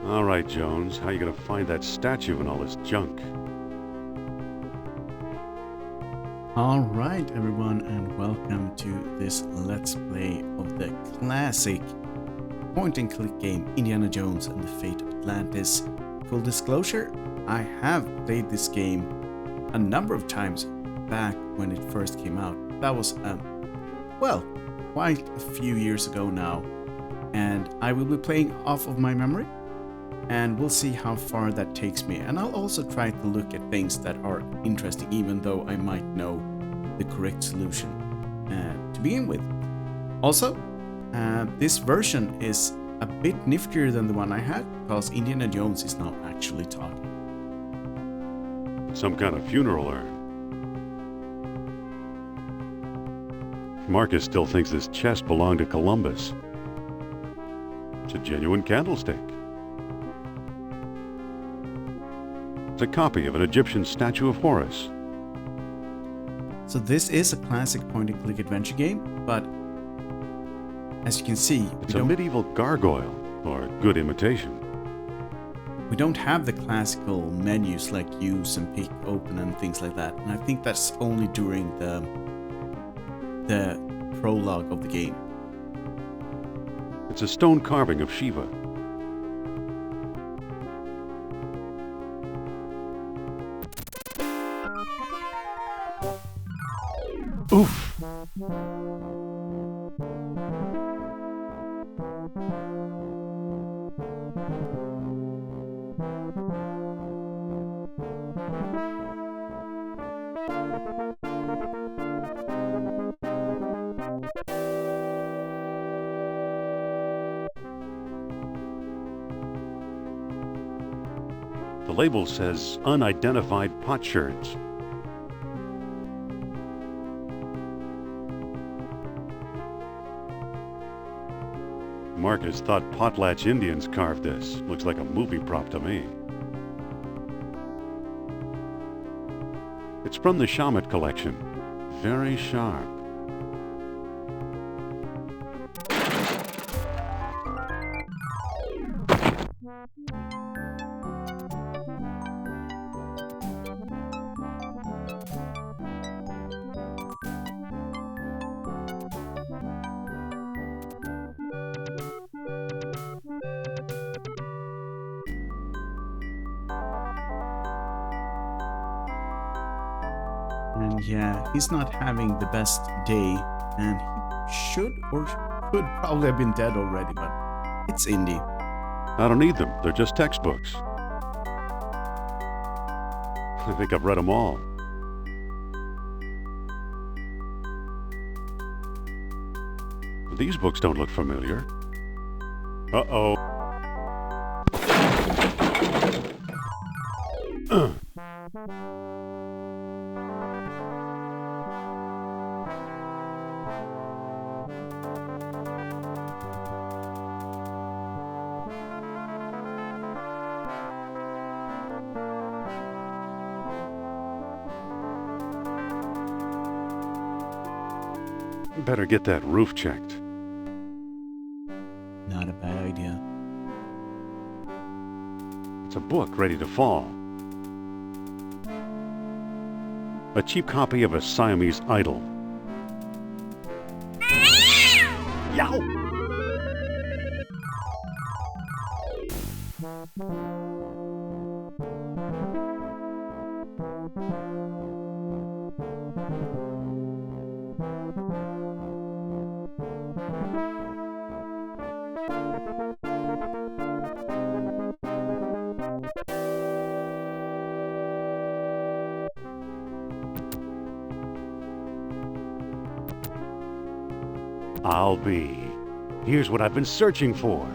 All right, Jones, how you gonna find that statue and all this junk? All right, everyone, and welcome to this Let's Play of the classic point-and-click game Indiana Jones and the Fate of Atlantis. Full disclosure, I have played this game a number of times back when it first came out. That was, well, quite a few years ago now, and I will be playing off of my memory, and we'll see how far that takes me. And I'll also try to look at things that are interesting, even though I might know the correct solution to begin with. Also, this version is a bit niftier than the one I had, because Indiana Jones is not actually talking. Some kind of funeral urn. Marcus still thinks this chest belonged to Columbus. It's a genuine candlestick. It's a copy of an Egyptian statue of Horus. So this is a classic point-and-click adventure game, but as you can see, it's a medieval gargoyle, or good imitation. We don't have the classical menus like use and pick, open, and things like that, and I think that's only during the prologue of the game. It's a stone carving of Shiva. Oof! The label says unidentified potsherds. Marcus thought potlatch Indians carved this. Looks like a movie prop to me. It's from the Shamet collection. Very sharp. And yeah, he's not having the best day, and he should or could probably have been dead already, but it's Indy. I don't need them. They're just textbooks. I think I've read them all. These books don't look familiar. Uh-oh. Better get that roof checked. Not a bad idea. It's a book ready to fall. A cheap copy of a Siamese idol. Yow! I'll be. Here's what I've been searching for.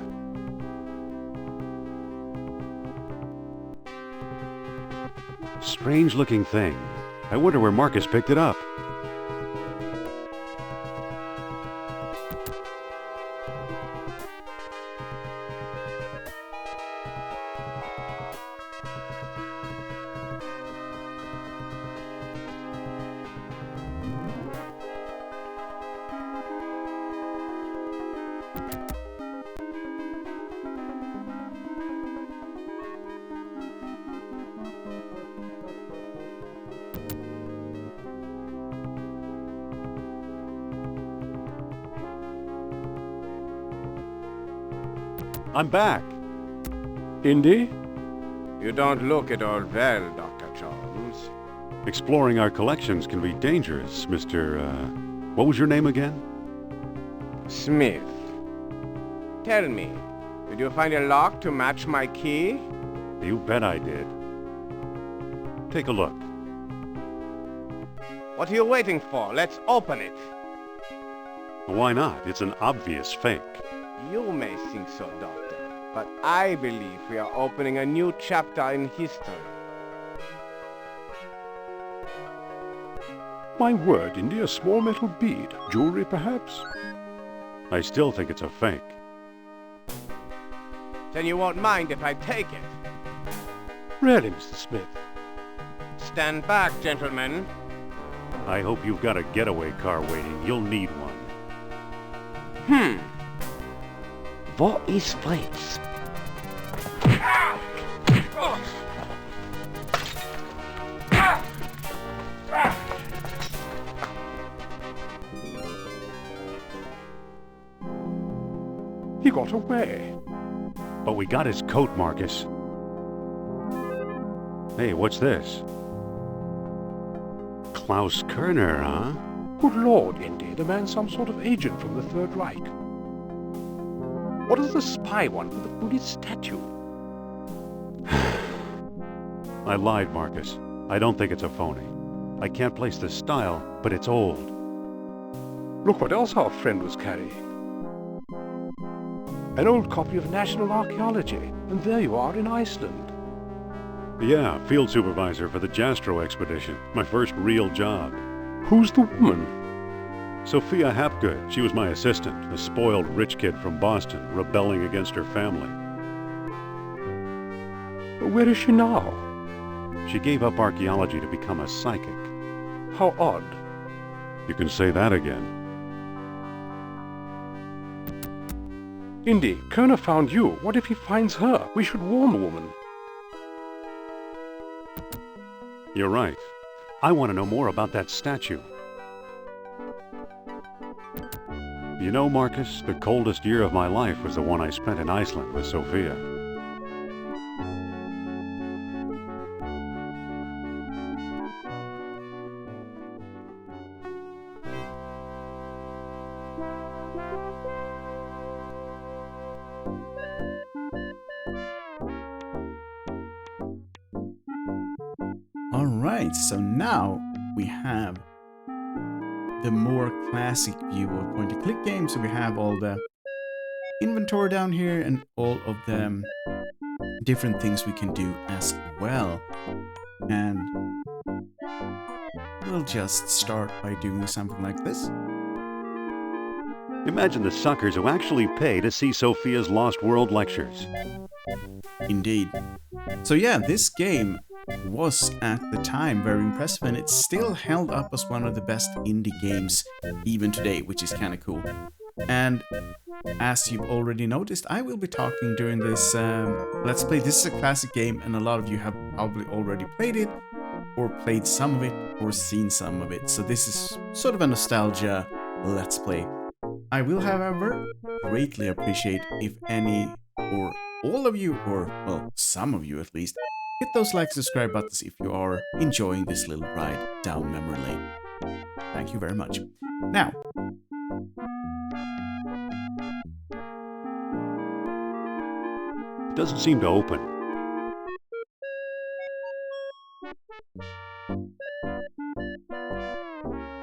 Strange-looking thing. I wonder where Marcus picked it up. I'm back. Indy? You don't look at all well, Dr. Jones. Exploring our collections can be dangerous, Mr. What was your name again? Smith. Tell me, did you find a lock to match my key? You bet I did. Take a look. What are you waiting for? Let's open it. Why not? It's an obvious fake. You may think so, Doctor, but I believe we are opening a new chapter in history. My word, Indy, a small metal bead. Jewelry, perhaps? I still think it's a fake. Then you won't mind if I take it. Really, Mr. Smith? Stand back, gentlemen. I hope you've got a getaway car waiting. You'll need one. Wo ist Fritz? He got away. But we got his coat, Marcus. Hey, what's this? Klaus Kerner, huh? Good Lord, Indy, the man's some sort of agent from the Third Reich. What does the spy want with the Buddhist statue? I lied, Marcus. I don't think it's a phony. I can't place the style, but it's old. Look what else our friend was carrying. An old copy of National Archaeology, and there you are in Iceland. Yeah, field supervisor for the Jastro expedition. My first real job. Who's the woman? Sophia Hapgood. She was my assistant, a spoiled rich kid from Boston, rebelling against her family. Where is she now? She gave up archaeology to become a psychic. How odd. You can say that again. Indy, Kerner found you. What if he finds her? We should warn the woman. You're right. I want to know more about that statue. You know, Marcus, the coldest year of my life was the one I spent in Iceland with Sophia. Alright, so now we have the more classic view of point-and-click games. So we have all the inventory down here and all of the different things we can do as well. And we'll just start by doing something like this. Imagine the suckers who actually pay to see Sophia's Lost World lectures. Indeed. So yeah, this game was at the time very impressive, and it's still held up as one of the best indie games even today, which is kind of cool. And as you've already noticed, I will be talking during this Let's Play. This is a classic game, and a lot of you have probably already played it, or played some of it, or seen some of it. So this is sort of a nostalgia Let's Play. I will, however, greatly appreciate if any or all of you, or well, some of you at least, hit those like, subscribe buttons if you are enjoying this little ride down memory lane. Thank you very much. Now, It doesn't seem to open.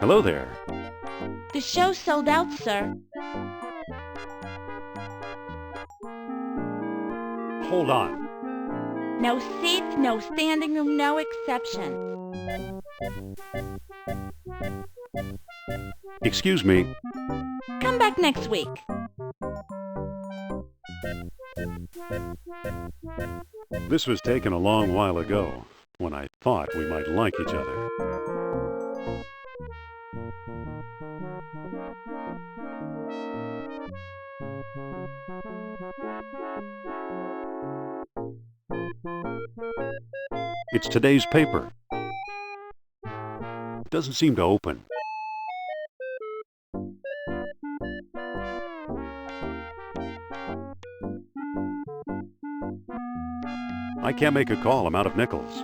Hello there. The show sold out, sir. Hold on. No seats, no standing room, no exceptions. Excuse me. Come back next week. This was taken a long while ago, when I thought we might like each other. It's today's paper. It doesn't seem to open. I can't make a call. I'm out of nickels.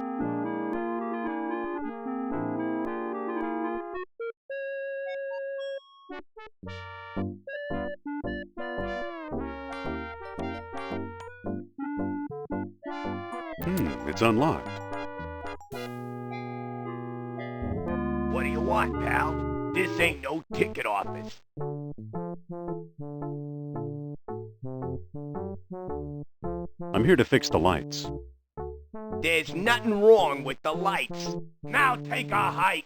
It's unlocked. What do you want, pal? This ain't no ticket office. I'm here to fix the lights. There's nothing wrong with the lights. Now take a hike.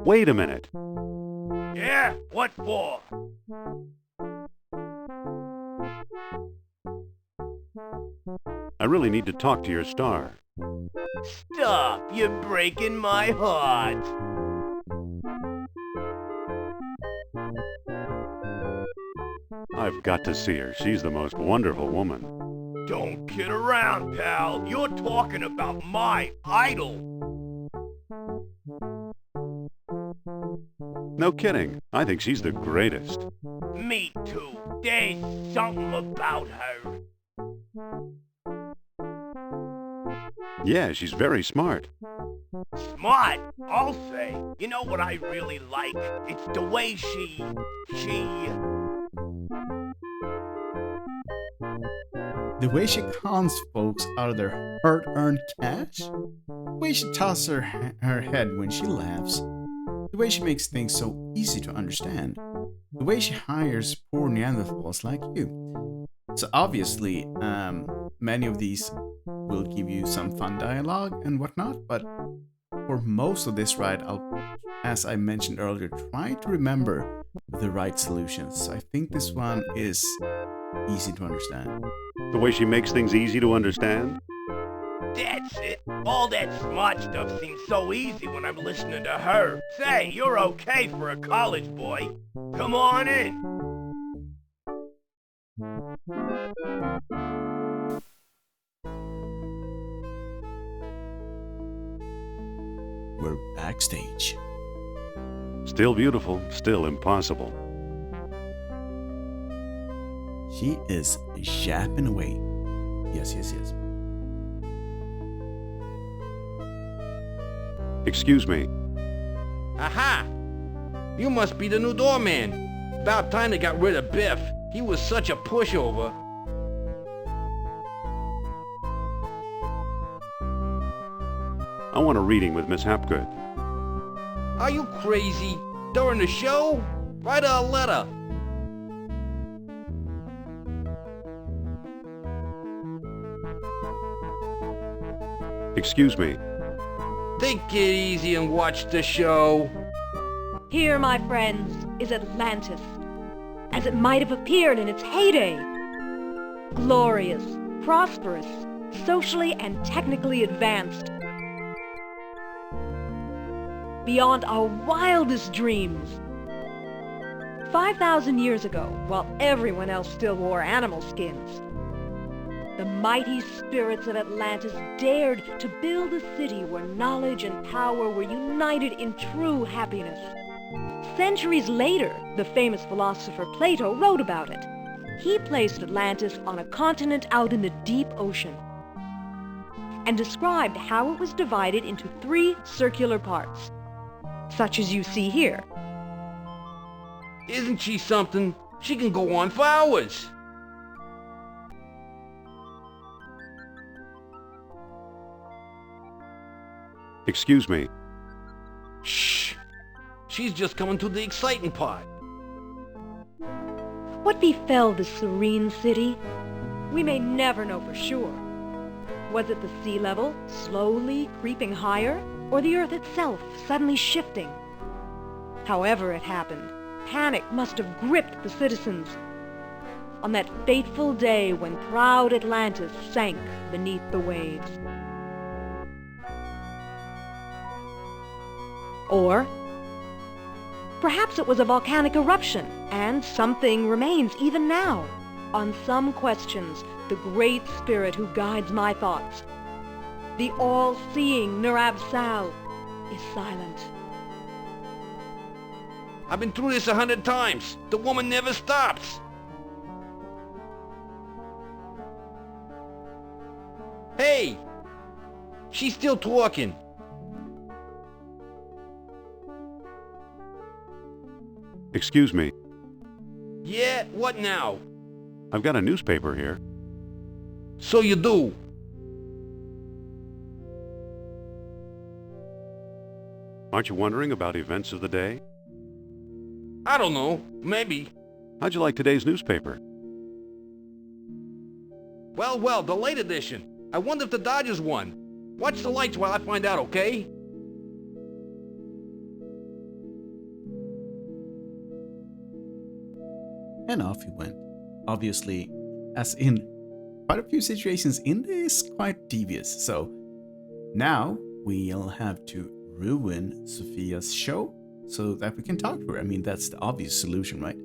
Wait a minute. Yeah? What for? I really need to talk to your star. Stop! You're breaking my heart. I've got to see her. She's the most wonderful woman. Don't kid around, pal. You're talking about my idol. No kidding. I think she's the greatest. Me too. There's something about her. Yeah, she's very smart. Smart, I'll say. You know what I really like? It's the way she... The way she cons folks out of their hard-earned cash? The way she tosses her head when she laughs? The way she makes things so easy to understand? The way she hires poor Neanderthals like you? So obviously, many of these will give you some fun dialogue and whatnot, but for most of this ride, I'll, as I mentioned earlier, try to remember the right solutions. So I think this one is easy to understand. The way she makes things easy to understand? That's it. All that smart stuff seems so easy when I'm listening to her. Say, you're okay for a college boy. Come on in. We're backstage. Still beautiful, still impossible. She is yapping away. Yes. Excuse me. Aha! You must be the new doorman. About time they got rid of Biff. He was such a pushover. I want a reading with Miss Hapgood. Are you crazy? During the show? Write her a letter. Excuse me. Take it easy and watch the show. Here, my friends, is Atlantis, as it might have appeared in its heyday. Glorious, prosperous, socially and technically advanced. Beyond our wildest dreams. 5,000 years ago, while everyone else still wore animal skins, the mighty spirits of Atlantis dared to build a city where knowledge and power were united in true happiness. Centuries later, the famous philosopher Plato wrote about it. He placed Atlantis on a continent out in the deep ocean and described how it was divided into 3 circular parts, such as you see here. Isn't she something? She can go on for hours. Excuse me. Shh. She's just coming to the exciting part. What befell this serene city? We may never know for sure. Was it the sea level slowly creeping higher, or the earth itself suddenly shifting? However it happened, panic must have gripped the citizens on that fateful day when proud Atlantis sank beneath the waves. Or perhaps it was a volcanic eruption, and something remains even now. On some questions, the great spirit who guides my thoughts, the all-seeing Nurab-Sal, is silent. I've been through this 100 times. The woman never stops. Hey! She's still talking. Excuse me, Yeah, what now? I've got a newspaper here. So you do. Aren't you wondering about events of the day? I don't know. Maybe. How'd you like today's newspaper? Well, the late edition. I wonder if the Dodgers won. Watch the lights while I find out, okay? And off he went. Obviously, as in quite a few situations, India is quite devious. So now we'll have to ruin Sophia's show so that we can talk to her. I mean, that's the obvious solution, right?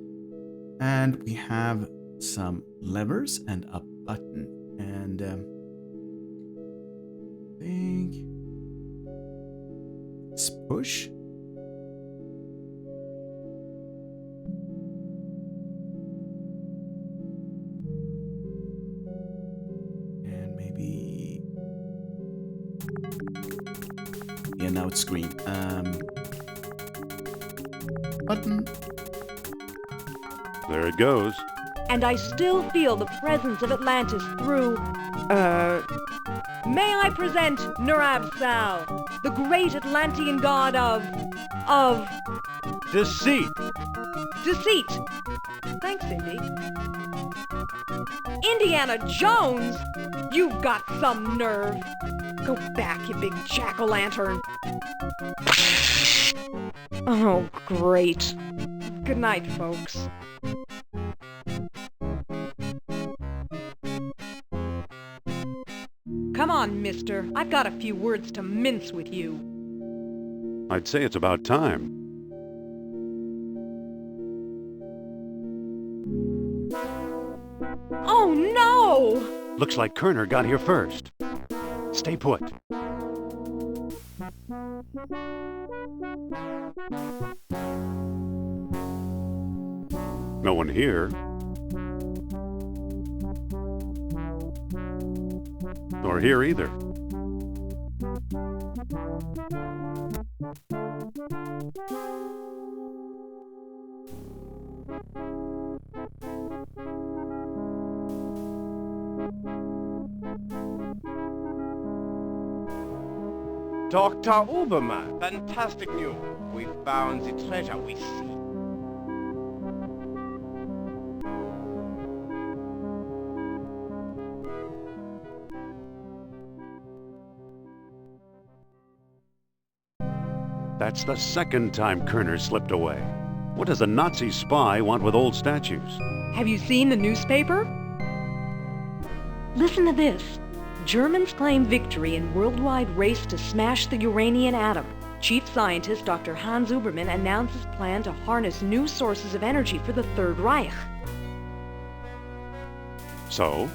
And we have some levers and a button. And I think let's push. And maybe, yeah, now it's green. Button. There it goes. And I still feel the presence of Atlantis through, may I present Nurab-Sal, the great Atlantean god of Deceit! deceit. Thanks, Indy. Indiana Jones? You've got some nerve. Go back, you big jack-o'-lantern. Oh, great. Good night, folks. Come on, mister. I've got a few words to mince with you. I'd say it's about time. Oh, no! Looks like Kerner got here first. Stay put. No one here. Nor here either. Dr. Obermann, fantastic news. We found the treasure we seek. That's the second time Kerner slipped away. What does a Nazi spy want with old statues? Have you seen the newspaper? Listen to this. Germans claim victory in worldwide race to smash the uranium atom. Chief scientist Dr. Hans Ubermann announces plan to harness new sources of energy for the Third Reich. So?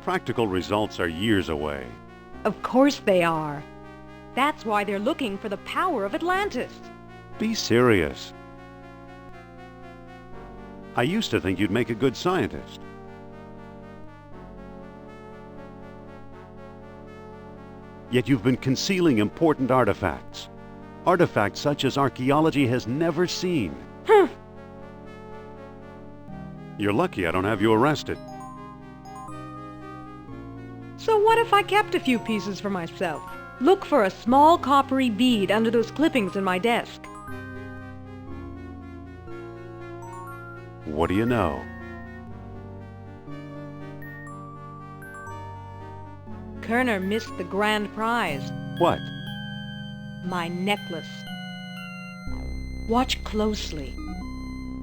Practical results are years away. Of course they are. That's why they're looking for the power of Atlantis. Be serious. I used to think you'd make a good scientist. Yet you've been concealing important artifacts. Artifacts such as archaeology has never seen. You're lucky I don't have you arrested. So what if I kept a few pieces for myself? Look for a small coppery bead under those clippings in my desk. What do you know? Kerner missed the grand prize. What? My necklace. Watch closely.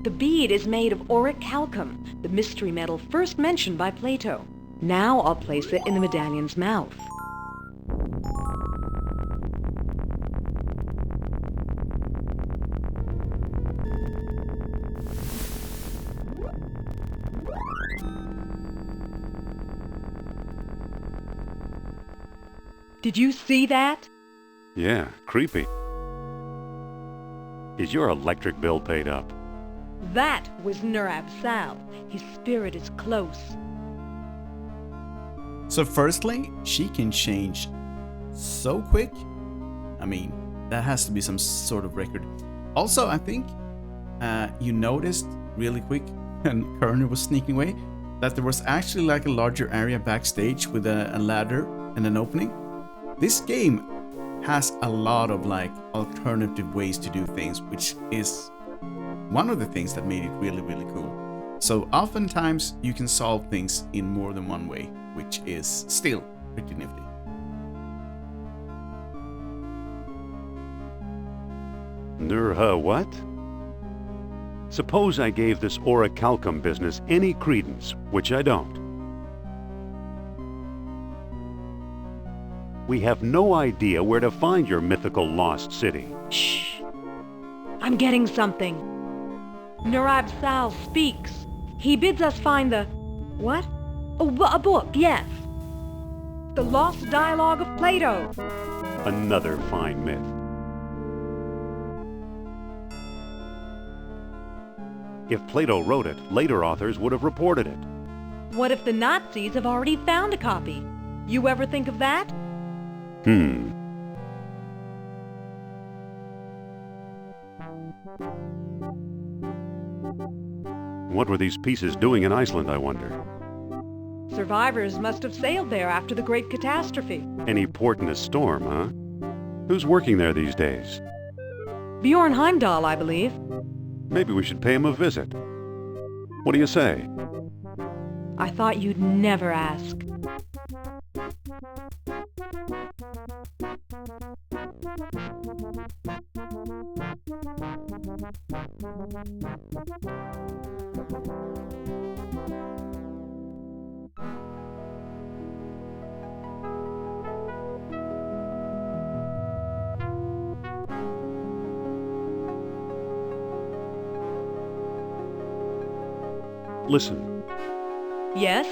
The bead is made of orichalcum, the mystery metal first mentioned by Plato. Now I'll place it in the medallion's mouth. Did you see that? Yeah, creepy. Is your electric bill paid up? That was Nurab Sal. His spirit is close. So firstly, she can change so quick. I mean, that has to be some sort of record. Also, I think you noticed really quick when Kerner was sneaking away that there was actually like a larger area backstage with a ladder and an opening. This game has a lot of like alternative ways to do things, which is one of the things that made it really, really cool. So oftentimes you can solve things in more than one way, which is still pretty nifty. What? Suppose I gave this orichalcum business any credence, which I don't. We have no idea where to find your mythical lost city. Shh! I'm getting something. Nurab Sal speaks. He bids us find the... what? Oh, a book, yes. The Lost Dialogue of Plato. Another fine myth. If Plato wrote it, later authors would have reported it. What if the Nazis have already found a copy? You ever think of that? What were these pieces doing in Iceland, I wonder? Survivors must have sailed there after the Great Catastrophe. Any port in a storm, huh? Who's working there these days? Bjorn Heimdall, I believe. Maybe we should pay him a visit. What do you say? I thought you'd never ask. Listen, Yes?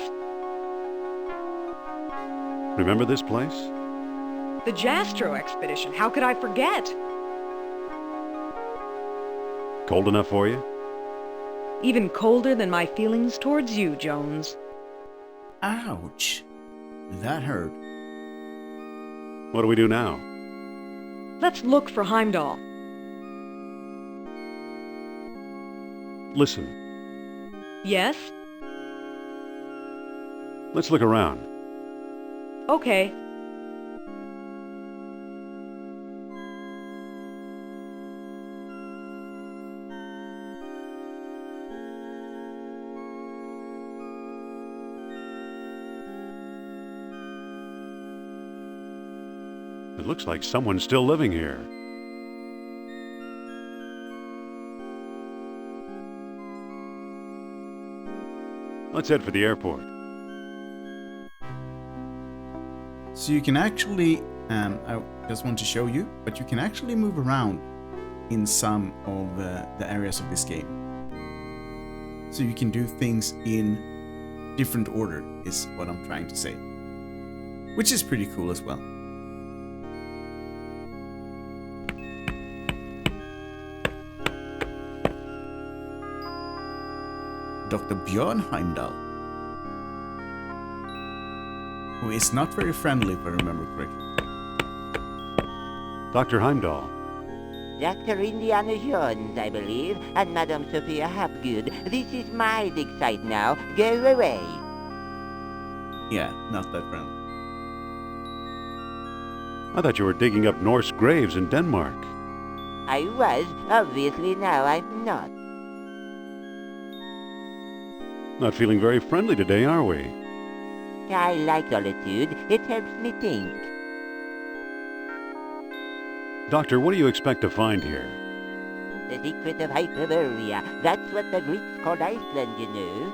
remember this place? The Jastro expedition. How could I forget? Cold enough for you? Even colder than my feelings towards you, Jones. Ouch. That hurt. What do we do now? Let's look for Heimdall. Listen, Yes? let's look around. Okay. It looks like someone's still living here. Let's head for the airport. So you can actually, I just want to show you, but you can actually move around in some of the areas of this game. So you can do things in different order, is what I'm trying to say. Which is pretty cool as well. Dr. Bjorn Heimdall, who is not very friendly if I remember correctly. Dr. Heimdall, Dr. IndianaJones, I believe, and Madam Sophia Hapgood. This is my dig site now. Go away. Yeah, not that friendly. I thought you were digging up Norse graves in Denmark. I was. Obviously now I'm not. Not feeling very friendly today, are we? I like solitude. It helps me think. Doctor, what do you expect to find here? The secret of Hyperborea. That's what the Greeks called Iceland, you know.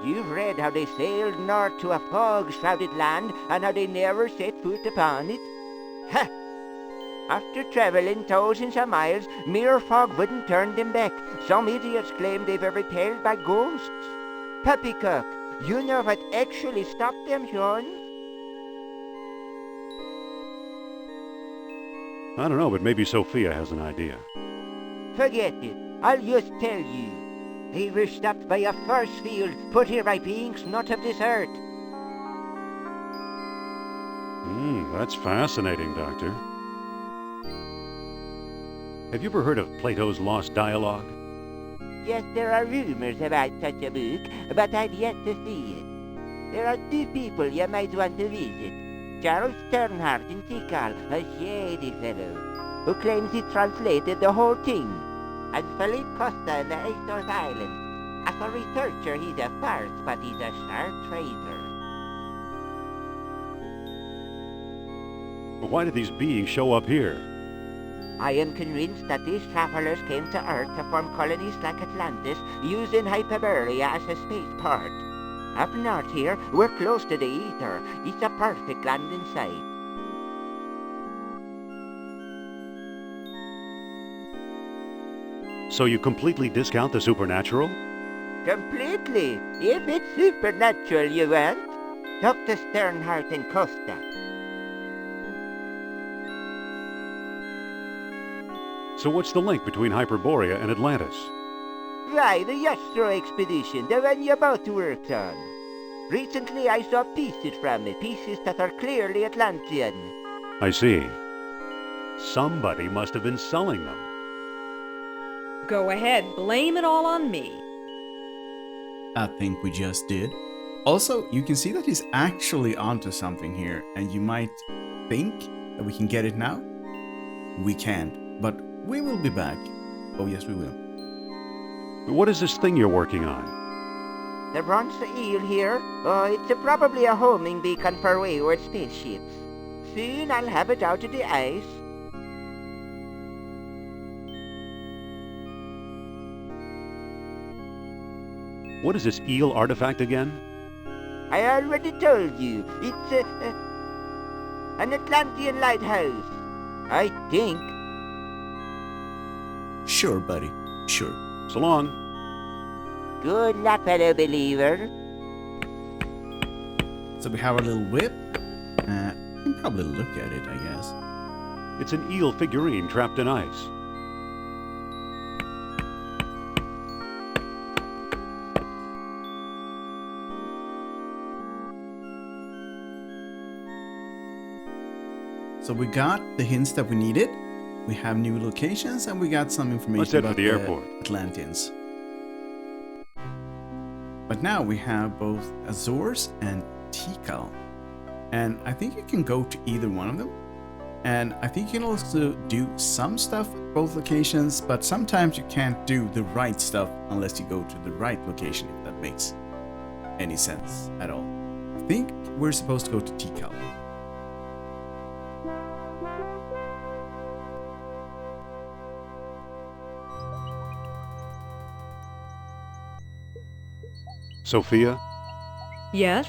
You've read how they sailed north to a fog-shrouded land and how they never set foot upon it? Ha! After traveling thousands of miles, mere fog wouldn't turn them back. Some idiots claim they were repelled by ghosts. Puppycock, you know what actually stopped them, Sean? I don't know, but maybe Sophia has an idea. Forget it. I'll just tell you. They were stopped by a force field put here by beings not of this earth. That's fascinating, Doctor. Have you ever heard of Plato's Lost Dialogue? Yes, there are rumors about such a book, but I've yet to see it. There are two people you might want to visit. Charles Sternhardt in Tikal, a shady fellow, who claims he translated the whole thing, and Philippe Costa in the Azores Islands. As a researcher, he's a farce, but he's a sharp traitor. But why did these beings show up here? I am convinced that these travelers came to Earth to form colonies like Atlantis, using Hyperborea as a spaceport. Up north here, we're close to the ether. It's a perfect landing site. So you completely discount the supernatural? Completely. If it's supernatural you want, talk to Sternhardt and Costa. So what's the link between Hyperborea and Atlantis? Why, the Yastro expedition, the one you both worked on. Recently I saw pieces from it, pieces that are clearly Atlantean. I see. Somebody must have been selling them. Go ahead, blame it all on me. I think we just did. Also, you can see that he's actually onto something here, and you might think that we can get it now. We can't, but we will be back. Oh yes, we will. What is this thing you're working on? The bronze eel here? Oh, it's probably a homing beacon for wayward spaceships. Soon I'll have it out of the ice. What is this eel artifact again? I already told you. It's an Atlantean lighthouse. I think. Sure, buddy. Sure. So long. Good luck, fellow believer. So we have our little whip. You can probably look at it, I guess. It's an eel figurine trapped in ice. So we got the hints that we needed. We have new locations, and we got some information Let's head about for the airport. Atlanteans. But now we have both Azores and Tikal. And I think you can go to either one of them. And I think you can also do some stuff at both locations, but sometimes you can't do the right stuff unless you go to the right location, if that makes any sense at all. I think we're supposed to go to Tikal. Sophia, Yes?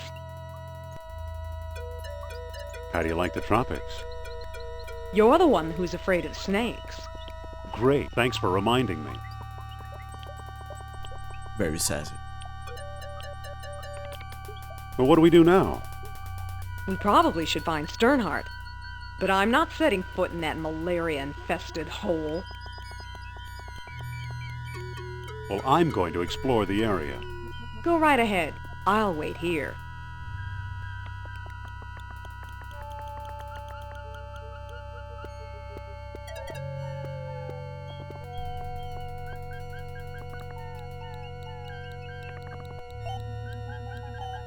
how do you like the tropics? You're the one who's afraid of snakes. Great, thanks for reminding me. Very sassy. But what do we do now? We probably should find Sternhardt. But I'm not setting foot in that malaria-infested hole. Well, I'm going to explore the area. Go right ahead. I'll wait here.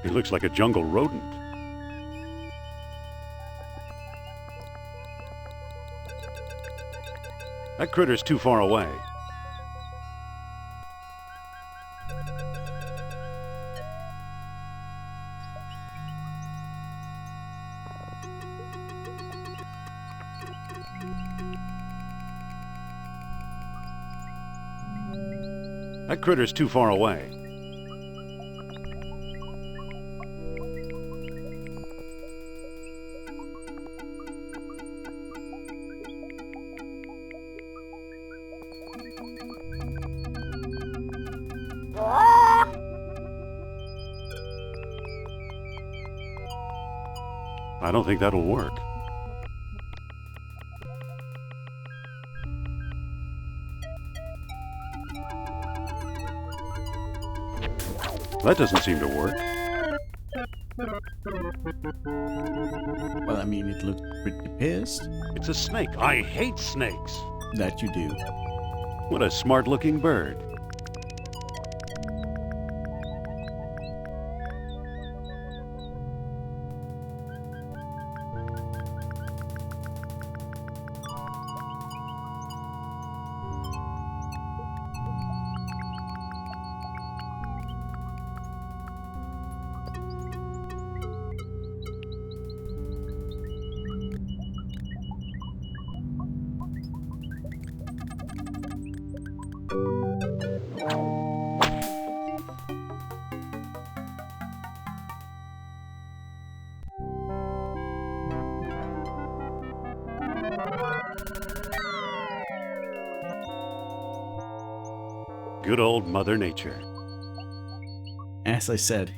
It looks like a jungle rodent. That critter's too far away. That critter's too far away. I don't think that'll work. That doesn't seem to work. Well, I mean, it looked pretty pissed. It's a snake. I hate snakes. That you do. What a smart-looking bird. Good old Mother Nature. As I said,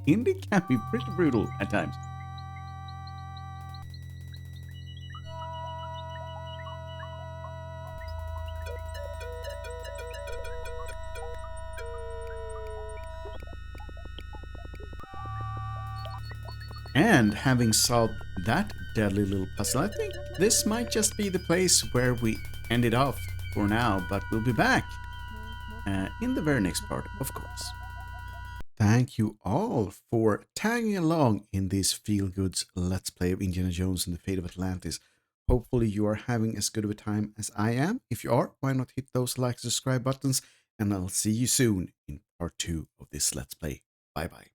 Indy can be pretty brutal at times. And having solved that deadly little puzzle, I think this might just be the place where we end it off for now, but we'll be back in the very next part, of course. Thank you all for tagging along in this feel-goods Let's Play of Indiana Jones and the Fate of Atlantis. Hopefully you are having as good of a time as I am. If you are, why not hit those like and subscribe buttons, and I'll see you soon in part 2 of this Let's Play. Bye-bye.